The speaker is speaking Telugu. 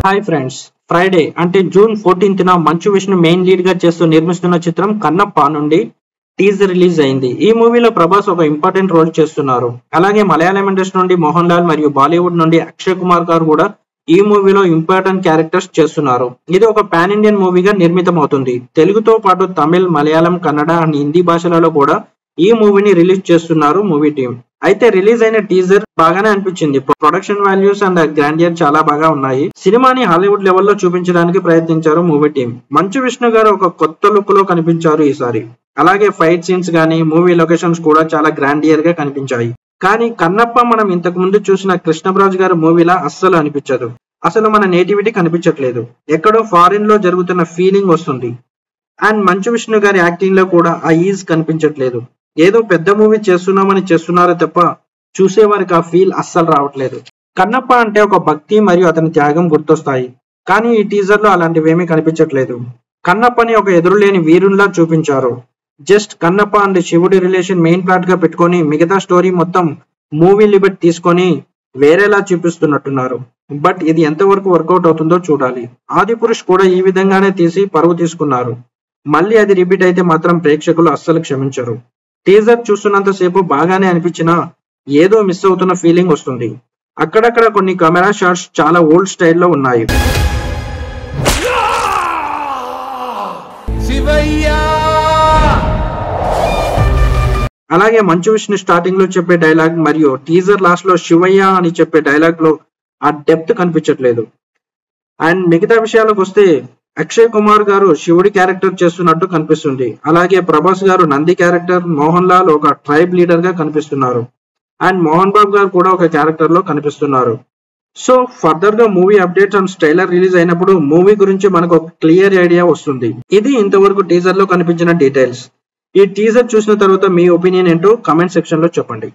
హాయ్ ఫ్రెండ్స్, ఫ్రైడే అంటే June 14న Manchu Vishnu main lead గా చేస్తూ నిర్మిస్తున్న చిత్రం కన్నప్ప నుండి టీజర్ రిలీజ్ అయింది. ఈ మూవీలో ప్రభాస్ ఒక ఇంపార్టెంట్ రోల్ చేస్తున్నారు. అలాగే మలయాళం ఇండస్ట్రీ నుండి మోహన్ లాల్ మరియు బాలీవుడ్ నుండి అక్షయ్ కుమార్ గారు కూడా ఈ మూవీలో ఇంపార్టెంట్ క్యారెక్టర్స్ చేస్తున్నారు. ఇది ఒక పాన్ ఇండియన్ మూవీగా నిర్మితం అవుతుంది. తెలుగుతో పాటు తమిళ్, మలయాళం, కన్నడ అండ్ హిందీ భాషలలో కూడా ఈ మూవీని రిలీజ్ చేస్తున్నారు మూవీ టీం. అయితే రిలీజ్ అయిన టీజర్ బాగానే అనిపించింది. ప్రొడక్షన్ వాల్యూస్ అండ్ గ్రాండియర్ చాలా బాగా ఉన్నాయి. సినిమాని హాలీవుడ్ లెవెల్లో చూపించడానికి ప్రయత్నించారు మూవీ టీం. మంచు విష్ణు గారు ఒక కొత్త లుక్ లో కనిపించారు ఈసారి. అలాగే ఫైట్ సీన్స్ గానీ, మూవీ లొకేషన్స్ కూడా చాలా గ్రాండియర్ గా కనిపించాయి. కానీ కన్నప్ప మనం ఇంతకు ముందు చూసిన కృష్ణరాజు గారి మూవీలా అస్సలు అనిపించదు. అసలు మన నేటివిటీ కనిపించట్లేదు. ఎక్కడో ఫారిన్ లో జరుగుతున్న ఫీలింగ్ వస్తుంది. అండ్ మంచు విష్ణు గారి యాక్టింగ్ లో కూడా ఆ ఈజ్ కనిపించట్లేదు. ఏదో పెద్ద మూవీ చేస్తున్నామని చేస్తున్నారో తప్ప చూసేవారికి ఆ ఫీల్ అస్సలు రావట్లేదు. కన్నప్ప అంటే ఒక భక్తి మరియు అతని త్యాగం గుర్తొస్తాయి. కానీ ఈ టీజర్ లో అలాంటివేమీ కనిపించట్లేదు. కన్నప్పని ఒక ఎదురులేని వీరుల్లా చూపించారు. జస్ట్ కన్నప్ప అండ్ శివుడి రిలేషన్ మెయిన్ ప్లాట్ గా పెట్టుకొని మిగతా స్టోరీ మొత్తం మూవీ లిబర్ట్ తీసుకొని వేరేలా చూపిస్తున్నట్టున్నారు. బట్ ఇది ఎంతవరకు వర్కౌట్ అవుతుందో చూడాలి. ఆదిపురుష్ కూడా ఈ విధంగానే తీసి పరువు తీసుకున్నారు. మళ్ళీ అది రిపీట్ అయితే మాత్రం ప్రేక్షకులు అస్సలు క్షమించరు. టీజర్ చూస్తున్నంత సేపు బాగానే అనిపించినా ఏదో మిస్ అవుతున్న ఫీలింగ్ వస్తుంది. అక్కడక్కడ కొన్ని కెమెరా షాట్స్ చాలా ఓల్డ్ స్టైల్లో ఉన్నాయి. అలాగే మంచు విష్ణు స్టార్టింగ్ లో చెప్పే డైలాగ్ మరియు టీజర్ లాస్ట్ లో శివయ్య అని చెప్పే డైలాగ్ లో ఆ డెప్త్ కనిపించట్లేదు. అండ్ మిగతా విషయాలకు వస్తే అక్షయ్ కుమార్ గారు శివుడి క్యారెక్టర్ చేస్తున్నట్టు కనిపిస్తుంది. అలాగే ప్రభాస్ గారు నంది క్యారెక్టర్, మోహన్ లాల్ ఒక ట్రైబ్ లీడర్ గా కనిపిస్తున్నారు. అండ్ మోహన్ బాబు గారు కూడా ఒక క్యారెక్టర్ లో కనిపిస్తున్నారు. సో ఫర్దర్ గా movie updates and trailer release అయినప్పుడు మూవీ గురించి మనకు ఒక క్లియర్ ఐడియా వస్తుంది. ఇది ఇంతవరకు టీజర్ లో కనిపించిన డీటెయిల్స్. ఈ టీజర్ చూసిన తర్వాత మీ ఒపీనియన్ ఏంటో కామెంట్ సెక్షన్ లో చెప్పండి.